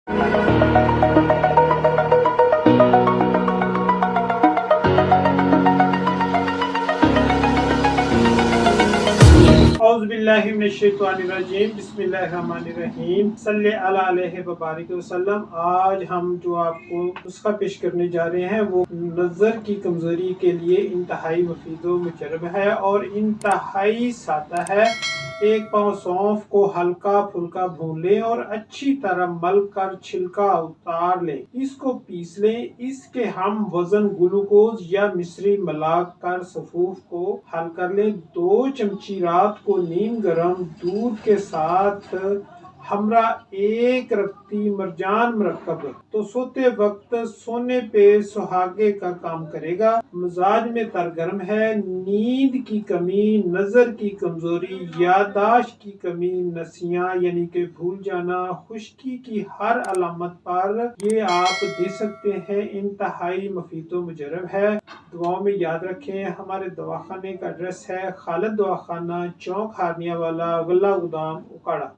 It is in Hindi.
औज़ुबिल्लाहिमिनश्शैतानिर्रजीम बिस्मिल्लाहिर्रहमानिर्रहीम सल्ले अला अलैहि व बारिक वसल्लम। आज हम जो आपको नुस्खा पेश करने जा रहे हैं वो नज़र की कमज़ोरी के लिए इंतहाई मुफीद व मुजर्रब है और इंतहाई सादा है। एक पाव सौंफ को हल्का फुल्का भून लें और अच्छी तरह मल कर छिलका उतार लें। इसको पीस लें। इसके हम वजन ग्लूकोज या मिश्री मिलाकर सफूफ को हल कर लें। 2 चमची रात को नीम गर्म दूध के साथ हमरा 1 रत्ती मरजान मरकब तो सोते वक्त सोने पे सुहागे का काम करेगा। मिजाज में तरगर्म है, नींद की कमी, नजर की कमजोरी, यादाश्त की कमी, नसियां यानी कि भूल जाना, खुश्की की हर अलामत पर ये आप दे सकते हैं। इंतहाई मुफीद व मुजर्रब है। दुआओं में याद रखें। हमारे दवाखाने का एड्रेस है खालिद दवाखाना, चौक हारनिया वाला, गल्ला गोदाम, उकाड़ा।